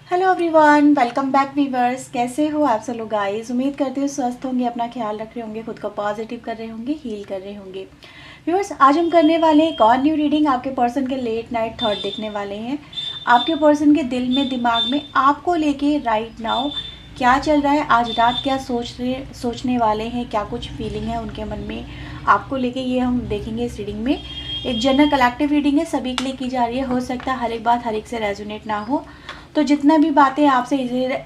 Hello everyone, welcome back viewers. कैसे हो आप सब लोग गाइस? उम्मीद करते हो स्वस्थ होंगे, अपना ख्याल रख रहे होंगे, खुद को पॉजिटिव कर रहे होंगे, हील कर रहे होंगे। व्यूअर्स, आज हम करने वाले हैं एक और न्यू रीडिंग। आपके पर्सन के लेट नाइट थॉट देखने वाले हैं। आपके पर्सन के दिल में, दिमाग में आपको लेके राइट नाउ क्या चल रहा है, आज रात क्या सोचने वाले हैं, क्या कुछ फीलिंग है उनके मन में आपको लेके, ये हम देखेंगे इस रीडिंग में। एक जनरल कलेक्टिव रीडिंग है, सभी के लिए की जा रही है। हो सकता है हर एक बात हर एक से रेजोनेट ना हो, तो जितना भी बातें आपसे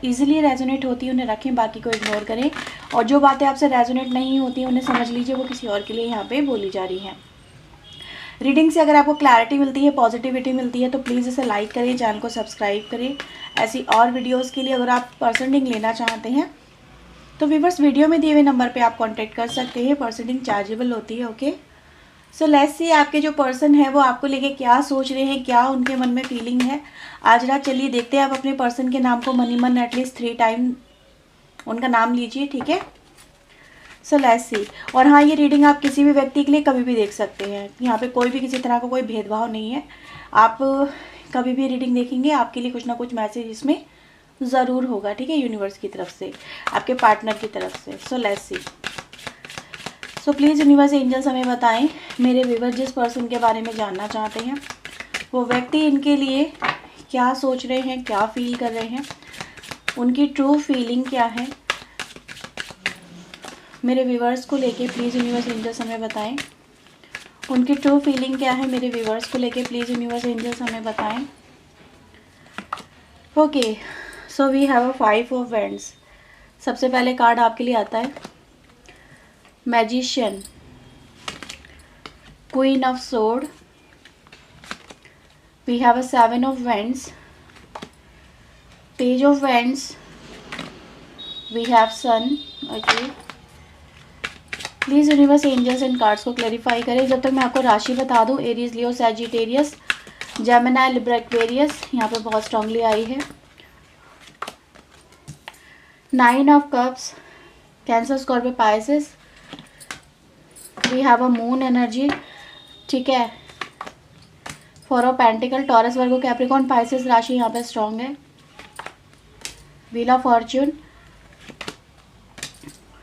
इजीली रेजोनेट होती हैं उन्हें रखें, बाकी को इग्नोर करें। और जो बातें आपसे रेजोनेट नहीं होती हैं उन्हें समझ लीजिए वो किसी और के लिए यहाँ पे बोली जा रही हैं। रीडिंग से अगर आपको क्लैरिटी मिलती है, पॉजिटिविटी मिलती है, तो प्लीज़ इसे लाइक करें, चैनल को सब्सक्राइब करें। ऐसी और वीडियोज़ के लिए अगर आप पर्सन रीडिंग लेना चाहते हैं तो व्यूअर्स वीडियो में दिए हुए नंबर पर आप कॉन्टैक्ट कर सकते हैं। पर्सन रीडिंग चार्जेबल होती है। ओके, सो लेट्स सी आपके जो पर्सन है वो आपको लेके क्या सोच रहे हैं, क्या उनके मन में फीलिंग है आज रात। चलिए देखते हैं। आप अपने पर्सन के नाम को मनी मन एटलीस्ट 3 टाइम उनका नाम लीजिए, ठीक है। सो लेट्स सी। और हाँ, ये रीडिंग आप किसी भी व्यक्ति के लिए कभी भी देख सकते हैं। यहाँ पे कोई भी किसी तरह का कोई भेदभाव नहीं है। आप कभी भी रीडिंग देखेंगे आपके लिए कुछ ना कुछ मैसेज इसमें ज़रूर होगा, ठीक है, यूनिवर्स की तरफ से, आपके पार्टनर की तरफ से। So let's see. So please universe angels हमें बताएं, मेरे व्यूअर जिस पर्सन के बारे में जानना चाहते हैं वो व्यक्ति इनके लिए क्या सोच रहे हैं, क्या फील कर रहे हैं, उनकी ट्रू फीलिंग क्या है मेरे व्यूअर्स को लेके। प्लीज़ यूनिवर्स एंजल्स हमें बताएं उनकी ट्रू फीलिंग क्या है मेरे व्यूअर्स को लेके। प्लीज़ यूनिवर्स एंजल्स हमें बताएं। Okay, so we have a 5 of wands. सबसे पहले कार्ड आपके लिए आता है magician, queen of sword, we have a 7 of wands, page of wands, we have sun. okay, please universe angels and cards को clarify करें। जब तक मैं आपको राशि बता दूं, Aries, Leo, Sagittarius, Gemini, Libra, Aquarius यहाँ पे बहुत स्ट्रांगली आई है। 9 of cups, Cancer, Scorpio, Pisces, we have a moon energy, ठीक है। 4 of pentacle, Taurus, Virgo, Capricorn, Pisces राशि यहाँ पे स्ट्रॉन्ग है। Wheel of fortune,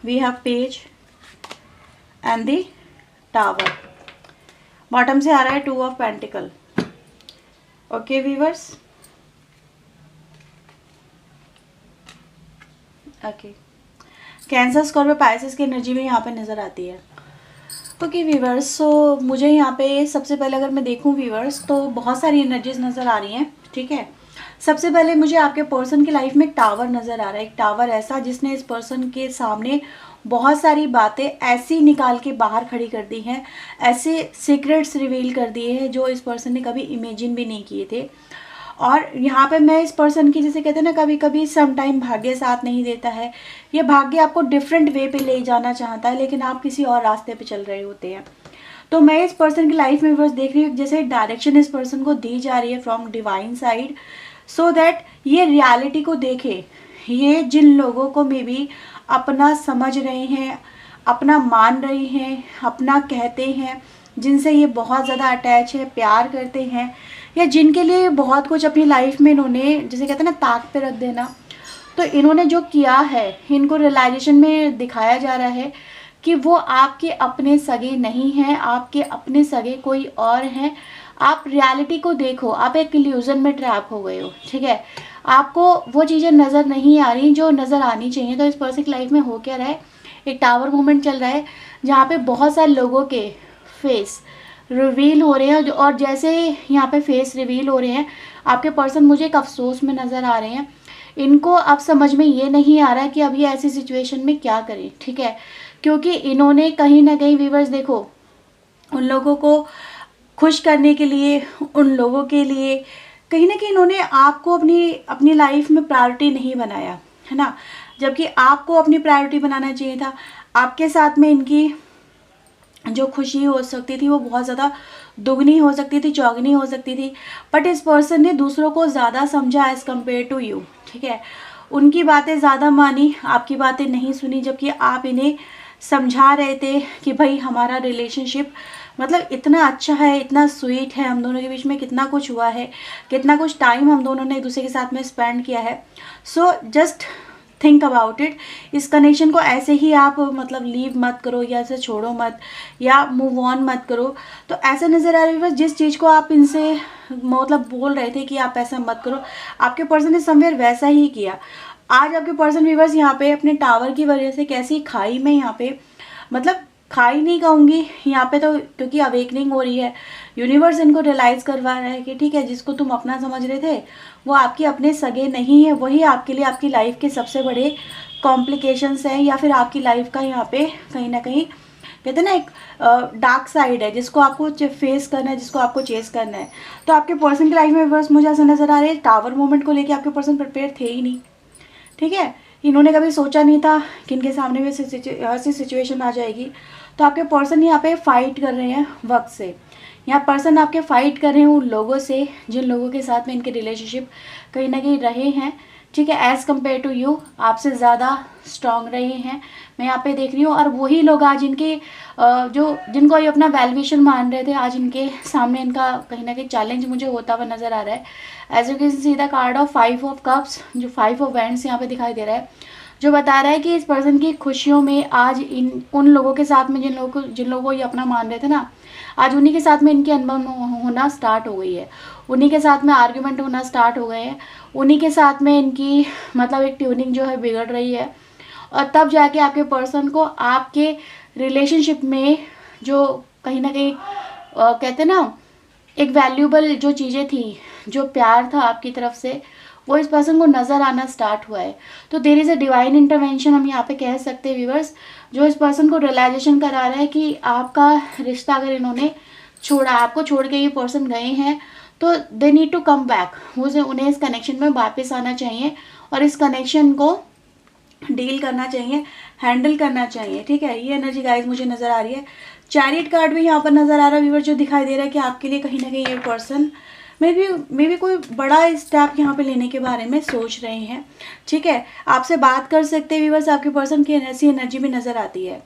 we have page and the tower. Bottom से आ रहा है 2 of pentacle. Okay viewers, okay, cancer, Scorpio, Pisces की एनर्जी में यहाँ पे नज़र आती है। ओके व्यूअर्स, सो मुझे यहाँ पे सबसे पहले अगर मैं देखूँ व्यूअर्स तो बहुत सारी एनर्जीज नज़र आ रही हैं, ठीक है। सबसे पहले मुझे आपके पर्सन की लाइफ में एक टावर नज़र आ रहा है। एक टावर ऐसा जिसने इस पर्सन के सामने बहुत सारी बातें ऐसी निकाल के बाहर खड़ी कर दी हैं, ऐसे सीक्रेट्स रिवील कर दिए हैं जो इस पर्सन ने कभी इमेजिन भी नहीं किए थे। और यहाँ पे मैं इस पर्सन की, जैसे कहते हैं ना, कभी कभी समटाइम भाग्य साथ नहीं देता है। ये भाग्य आपको डिफरेंट वे पे ले जाना चाहता है लेकिन आप किसी और रास्ते पे चल रहे होते हैं। तो मैं इस पर्सन की लाइफ में बस देख रही हूँ जैसे डायरेक्शन इस पर्सन को दी जा रही है from divine side, so that ये रियलिटी को देखे। ये जिन लोगों को मे बी अपना समझ रहे हैं, अपना मान रहे हैं, अपना कहते हैं, जिनसे ये बहुत ज़्यादा अटैच है, प्यार करते हैं, या जिनके लिए बहुत कुछ अपनी लाइफ में इन्होंने, जैसे कहते हैं ना, ताक पे रख देना, तो इन्होंने जो किया है इनको रियलाइजेशन में दिखाया जा रहा है कि वो आपके अपने सगे नहीं हैं, आपके अपने सगे कोई और हैं। आप रियलिटी को देखो, आप एक इल्यूजन में ट्रैप हो गए हो, ठीक है। आपको वो चीज़ें नज़र नहीं आ रही जो नज़र आनी चाहिए। तो इस पर्सन की लाइफ में हो क्या रहा है, एक टावर मूवमेंट चल रहा है जहाँ पे बहुत सारे लोगों के फेस रिवील हो रहे हैं। और जैसे यहाँ पे फेस रिवील हो रहे हैं, आपके पर्सन मुझे एक अफसोस में नज़र आ रहे हैं। इनको अब समझ में ये नहीं आ रहा है कि अभी ऐसी सिचुएशन में क्या करें, ठीक है। क्योंकि इन्होंने कहीं ना कहीं, व्यूअर्स देखो, उन लोगों को खुश करने के लिए, उन लोगों के लिए कहीं ना कहीं इन्होंने आपको अपनी लाइफ में प्रायोरिटी नहीं बनाया है ना, जबकि आपको अपनी प्रायोरिटी बनाना चाहिए था। आपके साथ में इनकी जो खुशी हो सकती थी वो बहुत ज़्यादा दुगनी हो सकती थी, चौगनी हो सकती थी। बट इस पर्सन ने दूसरों को ज़्यादा समझा एज़ कम्पेयर टू यू, ठीक है। उनकी बातें ज़्यादा मानी, आपकी बातें नहीं सुनी, जबकि आप इन्हें समझा रहे थे कि भाई हमारा रिलेशनशिप मतलब इतना अच्छा है, इतना स्वीट है, हम दोनों के बीच में कितना कुछ हुआ है, कितना कुछ टाइम हम दोनों ने एक दूसरे के साथ में स्पेंड किया है। So just think about it. इस कनेक्शन को ऐसे ही आप मतलब लीव मत करो या ऐसे छोड़ो मत या मूव ऑन मत करो। तो ऐसा नज़र आ रहा है बस जिस चीज़ को आप इनसे मतलब बोल रहे थे कि आप ऐसा मत करो, आपके पर्सन ने समवेयर वैसा ही किया। आज आपके पर्सन व्यूवर्स यहाँ पे अपने टावर की वजह से कैसी खाई में यहाँ पे, मतलब खाई नहीं कहूँगी यहाँ पे तो, क्योंकि अवेकनिंग हो रही है, यूनिवर्स इनको रियलाइज़ करवा रहा है कि ठीक है, जिसको तुम अपना समझ रहे थे वो आपके अपने सगे नहीं है, वही आपके लिए आपकी लाइफ के सबसे बड़े कॉम्प्लिकेशंस हैं, या फिर आपकी लाइफ का यहाँ पे कहीं ना कहीं कहते हैं ना एक डार्क साइड है जिसको आपको फेस करना है, जिसको आपको चेस करना है। तो आपके पर्सन की लाइफ में बस मुझे ऐसा नज़र आ रहा है टावर मोमेंट को लेके आपके पर्सन प्रिपेयर थे ही नहीं। ठीक है, इन्होंने कभी सोचा नहीं था कि इनके सामने भी ऐसी सिचुएशन आ जाएगी। तो आपके पर्सन यहाँ पे फाइट कर रहे हैं वक्त से, यहाँ पर्सन आपके फाइट कर रहे हैं उन लोगों से जिन लोगों के साथ में इनके रिलेशनशिप कहीं ना कहीं रहे हैं। ठीक है, एज़ कम्पेयर टू यू आपसे ज़्यादा स्ट्रांग रहे हैं, मैं यहाँ पे देख रही हूँ। और वही लोग आज इनके जो जिनको ये अपना वैल्यूएशन मान रहे थे, आज इनके सामने इनका कहीं ना कहीं चैलेंज मुझे होता हुआ नज़र आ रहा है। As you can see the card of 5 of cups, जो 5 ऑफ वैंड्स यहाँ पे दिखाई दे रहा है, जो बता रहा है कि इस पर्सन की खुशियों में आज उन लोगों के साथ में जिन लोगों को ये अपना मान रहे थे ना, आज उन्हीं के साथ में इनकी अनबन होना स्टार्ट हो गई है, उन्हीं के साथ में आर्ग्यूमेंट होना स्टार्ट हो गए हैं, उन्हीं के साथ में इनकी मतलब एक ट्यूनिंग जो है बिगड़ रही है। और तब जाके आपके पर्सन को आपके रिलेशनशिप में जो कहीं ना कहीं कहते ना एक वैल्यूबल जो चीज़ें थी, जो प्यार था आपकी तरफ से, वो इस पर्सन को नज़र आना स्टार्ट हुआ है। तो there is a divine intervention हम यहाँ पे कह सकते हैं व्यूअर्स, जो इस पर्सन को रियलाइजेशन करा रहा है कि आपका रिश्ता अगर इन्होंने छोड़ा, आपको छोड़ के ये पर्सन गए हैं, तो they need to come back, उन्हें इस कनेक्शन में वापस आना चाहिए और इस कनेक्शन को डील करना चाहिए, हैंडल करना चाहिए। ठीक है, ये एनर्जी गाइस मुझे नज़र आ रही है। चैरियट कार्ड भी यहाँ पर नज़र आ रहा है व्यूअर, जो दिखाई दे रहा है कि आपके लिए कहीं ना कहीं ये पर्सन मे भी कोई बड़ा स्टेप यहाँ पे लेने के बारे में सोच रहे हैं। ठीक है, आपसे बात कर सकते हैं व्यूअर्स, आपके पर्सन की ऐसी एनर्जी भी नज़र आती है।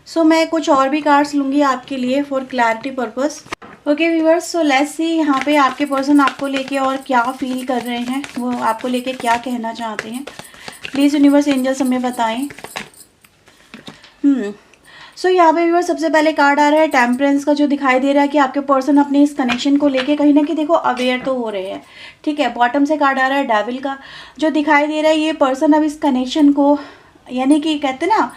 सो मैं कुछ और भी कार्ड्स लूँगी आपके लिए for clarity purpose. Okay viewers, so let's सी यहाँ पे आपके पर्सन आपको लेके और क्या फील कर रहे हैं, वो आपको लेके क्या कहना चाहते हैं। प्लीज़ यूनिवर्स एंजल्स हमें बताएं। सो यहाँ पे व्यूअर्स सबसे पहले कार्ड आ रहा है टेम्परेंस का, जो दिखाई दे रहा है कि आपके पर्सन अपने इस कनेक्शन को लेके कहीं ना कहीं देखो अवेयर तो हो रहे हैं। ठीक है, बॉटम से कार्ड आ रहा है डेविल का, जो दिखाई दे रहा है ये पर्सन अब इस कनेक्शन को, यानी कि कहते ना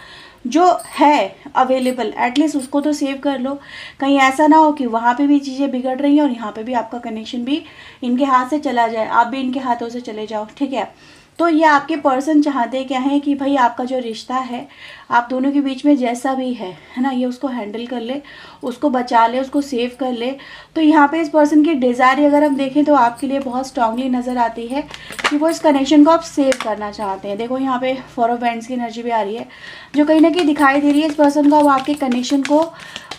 जो है अवेलेबल एटलीस्ट उसको तो सेव कर लो। कहीं ऐसा ना हो कि वहाँ पे भी चीज़ें बिगड़ रही हैं और यहाँ पे भी आपका कनेक्शन भी इनके हाथ से चला जाए, आप भी इनके हाथों से चले जाओ। ठीक है, तो ये आपके पर्सन चाहते क्या हैं कि भाई आपका जो रिश्ता है आप दोनों के बीच में जैसा भी है ना, ये उसको हैंडल कर ले, उसको बचा ले, उसको सेव कर ले। तो यहाँ पे इस पर्सन की डिज़ायर अगर हम देखें तो आपके लिए बहुत स्ट्रांगली नज़र आती है कि वो इस कनेक्शन को आप सेव करना चाहते हैं। देखो यहाँ पे 4 ऑफ वैंड्स की एनर्जी भी आ रही है, जो कहीं ना कहीं दिखाई दे रही है इस पर्सन को अब आपके कनेक्शन को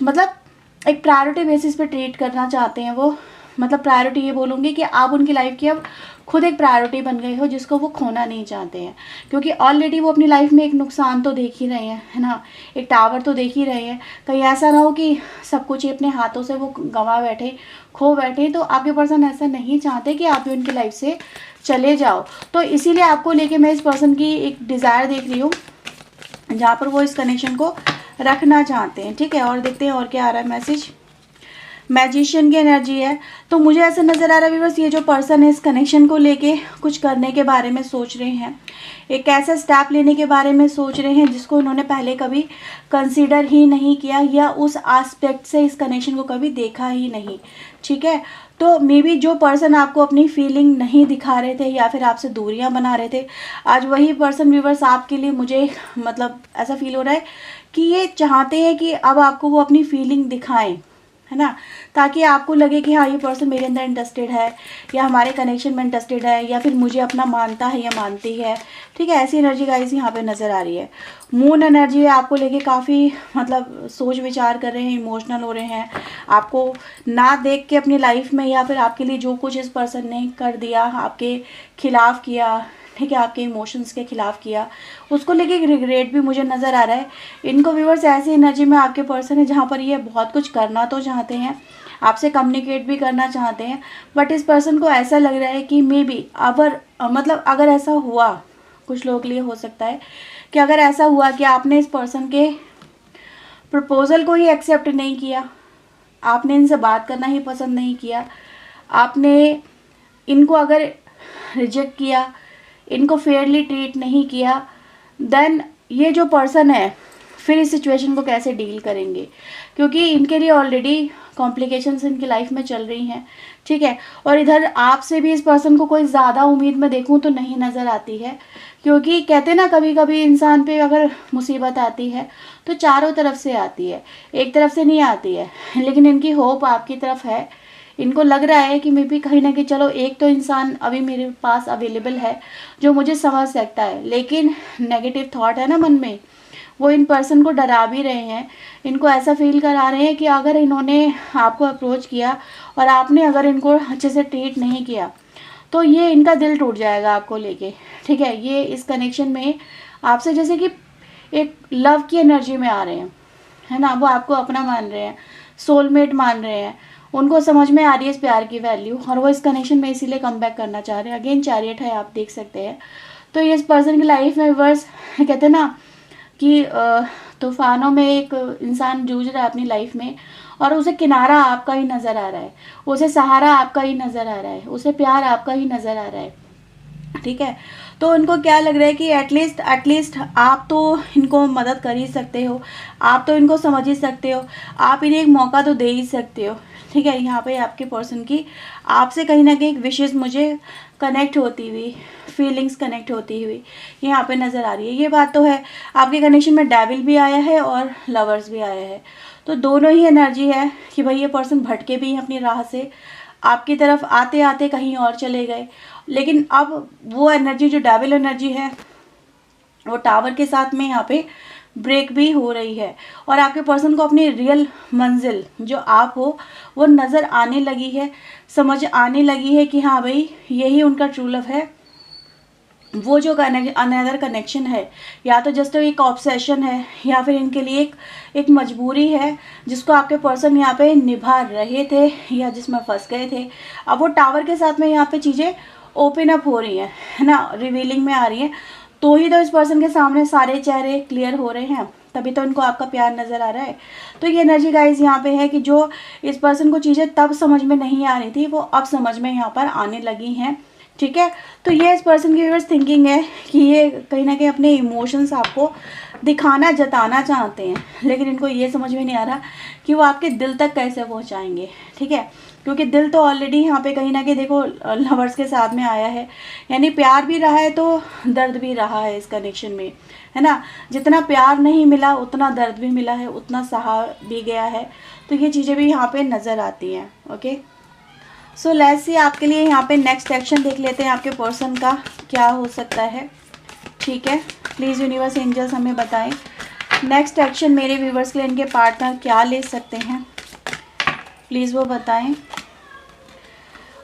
मतलब एक प्रायोरिटी बेसिस पे ट्रीट करना चाहते हैं वो। मतलब प्रायोरिटी ये बोलूँगी कि आप उनकी लाइफ की अब खुद एक प्रायोरिटी बन गए हो जिसको वो खोना नहीं चाहते हैं, क्योंकि ऑलरेडी वो अपनी लाइफ में एक नुकसान तो देख ही रहे हैं, है ना, एक टावर तो देख ही रहे हैं। कहीं ऐसा ना हो कि सब कुछ ही अपने हाथों से वो गंवा बैठे, खो बैठे। तो आपके पर्सन ऐसा नहीं चाहते कि आप भी उनकी लाइफ से चले जाओ। तो इसीलिए आपको लेके मैं इस पर्सन की एक डिज़ायर देख रही हूँ जहाँ पर वो इस कनेक्शन को रखना चाहते हैं। ठीक है, और देखते हैं और क्या आ रहा है मैसेज। मैजिशियन की एनर्जी है, तो मुझे ऐसा नज़र आ रहा है बस ये जो पर्सन है इस कनेक्शन को लेके कुछ करने के बारे में सोच रहे हैं, एक ऐसा स्टेप लेने के बारे में सोच रहे हैं जिसको इन्होंने पहले कभी कंसीडर ही नहीं किया या उस एस्पेक्ट से इस कनेक्शन को कभी देखा ही नहीं। ठीक है, तो मे बी जो पर्सन आपको अपनी फीलिंग नहीं दिखा रहे थे या फिर आपसे दूरियां बना रहे थे, आज वही पर्सन व्यूअर्स आपके लिए मुझे मतलब ऐसा फील हो रहा है कि ये चाहते हैं कि अब आपको वो अपनी फीलिंग दिखाएं, है ना, ताकि आपको लगे कि हाँ ये पर्सन मेरे अंदर इंटरेस्टेड है या हमारे कनेक्शन में इंटरेस्टेड है या फिर मुझे अपना मानता है या मानती है। ठीक है, ऐसी एनर्जी गाइस यहाँ पे नज़र आ रही है। मून एनर्जी है, आपको लेके काफ़ी मतलब सोच विचार कर रहे हैं, इमोशनल हो रहे हैं, आपको ना देख के अपनी लाइफ में या फिर आपके लिए जो कुछ इस पर्सन ने कर दिया, आपके खिलाफ किया, ठीक है, आपके इमोशंस के खिलाफ किया, उसको लेके रिग्रेट भी मुझे नज़र आ रहा है। इनको व्यूवर्स ऐसी एनर्जी में आपके पर्सन है जहाँ पर ये बहुत कुछ करना तो चाहते हैं, आपसे कम्युनिकेट भी करना चाहते हैं, बट इस पर्सन को ऐसा लग रहा है कि मे बी मतलब अगर ऐसा हुआ, कुछ लोगों के लिए हो सकता है कि अगर ऐसा हुआ कि आपने इस पर्सन के प्रपोज़ल को ही एक्सेप्ट नहीं किया, आपने इनसे बात करना ही पसंद नहीं किया, आपने इनको अगर रिजेक्ट किया, इनको फेयरली ट्रीट नहीं किया, देन ये जो पर्सन है फिर इस सिचुएशन को कैसे डील करेंगे, क्योंकि इनके लिए ऑलरेडी कॉम्प्लिकेशंस इनकी लाइफ में चल रही हैं, ठीक है। और इधर आपसे भी इस पर्सन को कोई ज़्यादा उम्मीद में देखूं तो नहीं नज़र आती है, क्योंकि कहते ना कभी कभी इंसान पे अगर मुसीबत आती है तो चारों तरफ से आती है, एक तरफ से नहीं आती है। लेकिन इनकी होप आपकी तरफ है, इनको लग रहा है कि मे बी कहीं ना कहीं चलो एक तो इंसान अभी मेरे पास अवेलेबल है जो मुझे समझ सकता है, लेकिन नेगेटिव थॉट है ना मन में, वो इन पर्सन को डरा भी रहे हैं, इनको ऐसा फील करा रहे हैं कि अगर इन्होंने आपको अप्रोच किया और आपने अगर इनको अच्छे से ट्रीट नहीं किया तो ये इनका दिल टूट जाएगा आपको लेके, ठीक है। ये इस कनेक्शन में आपसे जैसे कि एक लव की एनर्जी में आ रहे हैं, है ना, वो आपको अपना मान रहे हैं, सोलमेट मान रहे हैं, उनको समझ में आ रही है इस प्यार की वैल्यू, और वो इस कनेक्शन में इसीलिए कम बैक करना चाह रहे हैं। अगेन चैरियट है, आप देख सकते हैं। तो ये इस पर्सन की लाइफ में वर्स कहते हैं ना कि तूफानों में एक इंसान जूझ रहा है अपनी लाइफ में, और उसे किनारा आपका ही नज़र आ रहा है, उसे सहारा आपका ही नज़र आ रहा है, उसे प्यार आपका ही नज़र आ रहा है, ठीक है। तो उनको क्या लग रहा है कि एटलीस्ट आप तो इनको मदद कर ही सकते हो, आप तो इनको समझ ही सकते हो, आप इन्हें एक मौका तो दे ही सकते हो, ठीक है। यहाँ पे आपके पर्सन की आपसे कहीं ना कहीं विशेष मुझे कनेक्ट होती हुई, फीलिंग्स कनेक्ट होती हुई यहाँ पे नज़र आ रही है। ये बात तो है, आपके कनेक्शन में डेविल भी आया है और लवर्स भी आया है, तो दोनों ही एनर्जी है कि भाई ये पर्सन भटके भी हैं अपनी राह से, आपकी तरफ आते आते कहीं और चले गए, लेकिन अब वो एनर्जी जो डेविल एनर्जी है वो टावर के साथ में यहाँ पे ब्रेक भी हो रही है, और आपके पर्सन को अपनी रियल मंजिल जो आप हो वो नज़र आने लगी है, समझ आने लगी है कि हाँ भाई यही उनका ट्रू लव है। वो जो अनदर कनेक्शन है या तो जस्ट एक ऑब्सेशन है या फिर इनके लिए एक मजबूरी है जिसको आपके पर्सन यहाँ पे निभा रहे थे या जिसमें फंस गए थे। अब वो टावर के साथ में यहाँ पे चीज़ें ओपन अप हो रही हैं, है ना, रिवीलिंग में आ रही हैं, तो ही तो इस पर्सन के सामने सारे चेहरे क्लियर हो रहे हैं, तभी तो इनको आपका प्यार नज़र आ रहा है। तो ये एनर्जी गाइज यहाँ पे है कि जो इस पर्सन को चीज़ें तब समझ में नहीं आ रही थी वो अब समझ में यहाँ पर आने लगी हैं, ठीक है। तो ये इस पर्सन की व्यूअर्स थिंकिंग है कि ये कहीं ना कहीं अपने इमोशंस आपको दिखाना जताना चाहते हैं, लेकिन इनको ये समझ में नहीं आ रहा कि वो आपके दिल तक कैसे पहुंचाएंगे, ठीक है, क्योंकि दिल तो ऑलरेडी यहाँ पे कहीं ना कहीं देखो लवर्स के साथ में आया है, यानी प्यार भी रहा है तो दर्द भी रहा है इस कनेक्शन में, है ना। जितना प्यार नहीं मिला उतना दर्द भी मिला है, उतना सहा भी गया है, तो ये चीज़ें भी यहाँ पे नज़र आती हैं। ओके, सो लेट्स सी आपके लिए यहाँ पे नेक्स्ट एक्शन देख लेते हैं आपके पर्सन का क्या हो सकता है, ठीक है। प्लीज़ यूनिवर्स एंजल्स हमें बताएं नेक्स्ट एक्शन मेरे व्यूवर्स के लिए इनके पार्टनर क्या ले सकते हैं, प्लीज़ वो बताएं।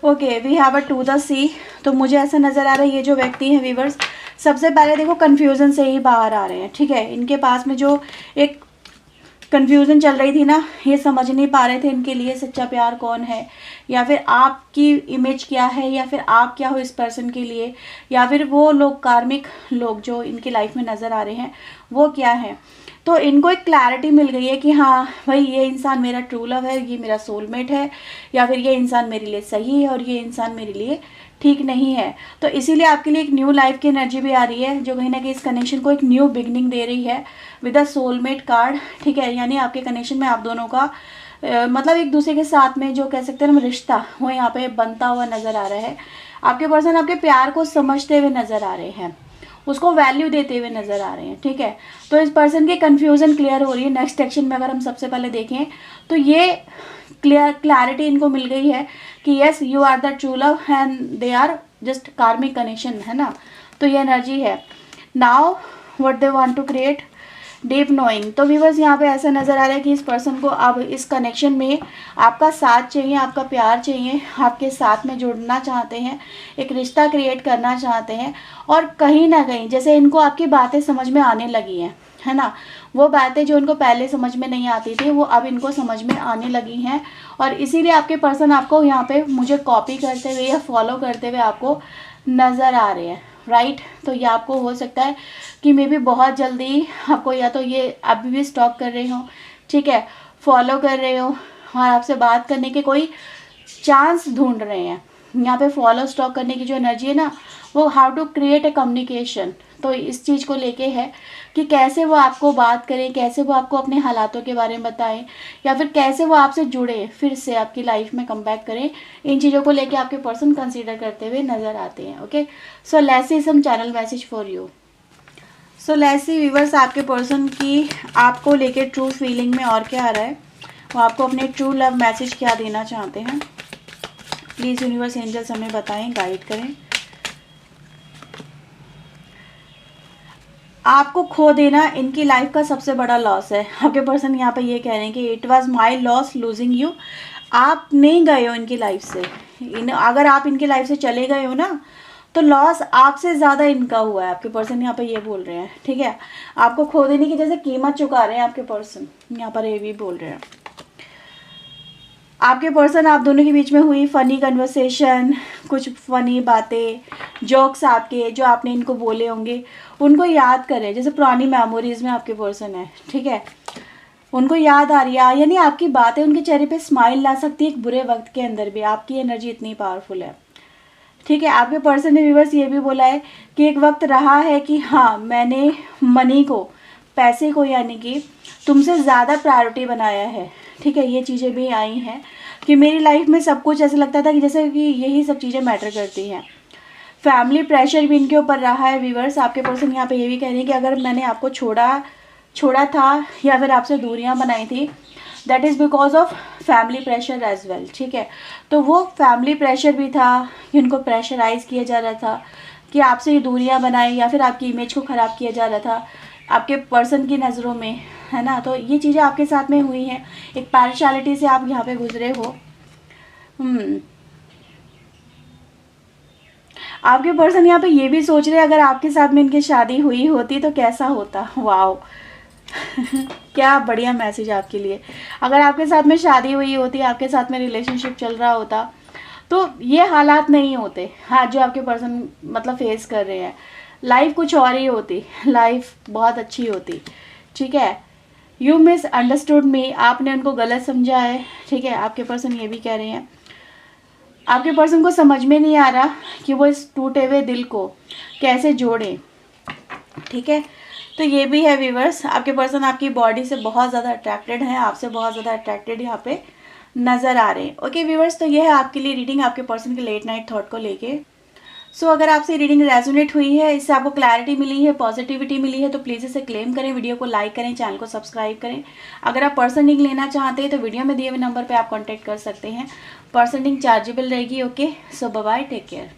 Okay, we have a to the C. तो मुझे ऐसा नज़र आ रहा है ये जो व्यक्ति हैं व्यूवर्स सबसे पहले देखो कन्फ्यूज़न से ही बाहर आ रहे हैं, ठीक है। इनके पास में जो एक कन्फ्यूज़न चल रही थी ना, ये समझ नहीं पा रहे थे इनके लिए सच्चा प्यार कौन है, या फिर आपकी इमेज क्या है, या फिर आप क्या हो इस पर्सन के लिए, या फिर वो लोग कार्मिक लोग जो इनकी लाइफ में नज़र आ रहे हैं वो क्या है। तो इनको एक क्लैरिटी मिल गई है कि हाँ भाई ये इंसान मेरा ट्रू लव है, ये मेरा सोलमेट है, या फिर ये इंसान मेरे लिए सही है और ये इंसान मेरे लिए ठीक नहीं है। तो इसीलिए आपके लिए एक न्यू लाइफ की एनर्जी भी आ रही है जो कहीं ना कहीं इस कनेक्शन को एक न्यू बिगनिंग दे रही है विद अ सोलमेट कार्ड, ठीक है। यानी आपके कनेक्शन में आप दोनों का मतलब एक दूसरे के साथ में जो कह सकते हैं ना रिश्ता वो यहाँ पे बनता हुआ नज़र आ रहा है। आपके पर्सन आपके प्यार को समझते हुए नज़र आ रहे हैं, उसको वैल्यू देते हुए नज़र आ रहे हैं, ठीक है। तो इस पर्सन की कन्फ्यूज़न क्लियर हो रही है। नेक्स्ट एक्शन में अगर हम सबसे पहले देखें तो ये क्लैरिटी इनको मिल गई है कि yes you are the true love and they are just karmic connection, है ना। तो ये एनर्जी है। Now what they want to create, deep knowing. तो व्यूअर्स यहाँ पे ऐसा नज़र आ रहा है कि इस पर्सन को अब इस कनेक्शन में आपका साथ चाहिए, आपका प्यार चाहिए, आपके साथ में जुड़ना चाहते हैं, एक रिश्ता क्रिएट करना चाहते हैं। और कहीं ना कहीं जैसे इनको आपकी बातें समझ में आने लगी हैं, है ना, वो बातें जो इनको पहले समझ में नहीं आती थी वो अब इनको समझ में आने लगी हैं। और इसीलिए आपके पर्सन आपको यहाँ पे मुझे कॉपी करते हुए या फॉलो करते हुए आपको नज़र आ रहे हैं, राइट। तो ये आपको हो सकता है कि मे बी बहुत जल्दी आपको या तो ये अभी भी स्टॉक कर रहे हो, ठीक है, फॉलो कर रहे हो और आपसे बात करने के कोई चांस ढूंढ रहे हैं। यहाँ पे फॉलो स्टॉक करने की जो एनर्जी है ना, वो how to create a communication, तो इस चीज़ को लेके है कि कैसे वो आपको बात करें, कैसे वो आपको अपने हालातों के बारे में बताएं, या फिर कैसे वो आपसे जुड़े, फिर से आपकी लाइफ में कम बैक करें। इन चीज़ों को लेके आपके पर्सन कंसीडर करते हुए नज़र आते हैं। Okay, so let's see some channel message for you. So let's see viewers, आपके पर्सन की आपको लेके ट्रू फीलिंग में और क्या आ रहा है, वो आपको अपने ट्रू लव मैसेज क्या देना चाहते हैं। प्लीज़ यूनिवर्स एंजल्स हमें बताएं, गाइड करें। आपको खो देना इनकी लाइफ का सबसे बड़ा लॉस है। आपके पर्सन यहाँ पे ये कह रहे हैं कि it was my loss losing you. आप नहीं गए हो इनकी लाइफ से, अगर आप इनकी लाइफ से चले गए हो ना, तो लॉस आपसे ज़्यादा इनका हुआ है। आपके पर्सन यहाँ पे ये बोल रहे हैं, ठीक है, आपको खो देने की जैसे कीमत चुका रहे हैं आपके पर्सन, यहाँ पर ये भी बोल रहे हैं। आपके पर्सन आप दोनों के बीच में हुई फ़नी कन्वर्सेशन, कुछ फ़नी बातें, जोक्स आपके जो आपने इनको बोले होंगे, उनको याद करें। जैसे पुरानी मेमोरीज़ में आपके पर्सन है, ठीक है, उनको याद आ रही है, यानी आपकी बातें उनके चेहरे पे स्माइल ला सकती है एक बुरे वक्त के अंदर भी। आपकी एनर्जी इतनी पावरफुल है, ठीक है। आपके पर्सन ने व्यूअर्स ये भी बोला है कि एक वक्त रहा है कि हाँ, मैंने मनी को, पैसे को, यानी कि तुमसे ज़्यादा प्रायोरिटी बनाया है, ठीक है। ये चीज़ें भी आई हैं कि मेरी लाइफ में सब कुछ ऐसा लगता था कि जैसे कि यही सब चीज़ें मैटर करती हैं। फैमिली प्रेशर भी इनके ऊपर रहा है व्यूअर्स। आपके पर्सन यहाँ पे ये भी कह रहे हैं कि अगर मैंने आपको छोड़ा था या फिर आपसे दूरियां बनाई थी, that is because of family pressure as well, ठीक है। तो वो फैमिली प्रेशर भी था कि उनको प्रेशराइज किया जा रहा था कि आपसे ये दूरियां बनाए, या फिर आपकी इमेज को ख़राब किया जा रहा था आपके पर्सन की नज़रों में, है ना। तो ये चीज़ें आपके साथ में हुई हैं, एक पार्शियलिटी से आप यहाँ पे गुजरे हो। आपके पर्सन यहाँ पे ये भी सोच रहे हैं अगर आपके साथ में इनकी शादी हुई होती तो कैसा होता। वाओ क्या बढ़िया मैसेज आपके लिए। अगर आपके साथ में शादी हुई होती, आपके साथ में रिलेशनशिप चल रहा होता, तो ये हालात नहीं होते, हाँ, जो आपके पर्सन मतलब फेस कर रहे हैं। लाइफ कुछ और ही होती, लाइफ बहुत अच्छी होती, ठीक है। यू मिस अंडरस्टूड मी, आपने उनको गलत समझा है, ठीक है। आपके पर्सन ये भी कह रहे हैं आपके पर्सन को समझ में नहीं आ रहा कि वो इस टूटे हुए दिल को कैसे जोड़े, ठीक है। तो ये भी है व्यूअर्स, आपके पर्सन आपकी बॉडी से बहुत ज़्यादा अट्रैक्टेड है, आपसे बहुत ज़्यादा अट्रैक्टेड यहाँ पे नज़र आ रहे हैं। ओके व्यूअर्स, तो ये है आपके लिए रीडिंग आपके पर्सन के लेट नाइट थॉट को लेके। सो अगर आपसे रीडिंग रेजोनेट हुई है, इससे आपको क्लैरिटी मिली है, पॉजिटिविटी मिली है, तो प्लीज़ इसे क्लेम करें, वीडियो को लाइक करें, चैनल को सब्सक्राइब करें। अगर आप पर्सन रीडिंग लेना चाहते हैं तो वीडियो में दिए हुए नंबर पर आप कॉन्टैक्ट कर सकते हैं। पर्सन रीडिंग चार्जेबल रहेगी। ओके, सो बाय बाय, टेक केयर।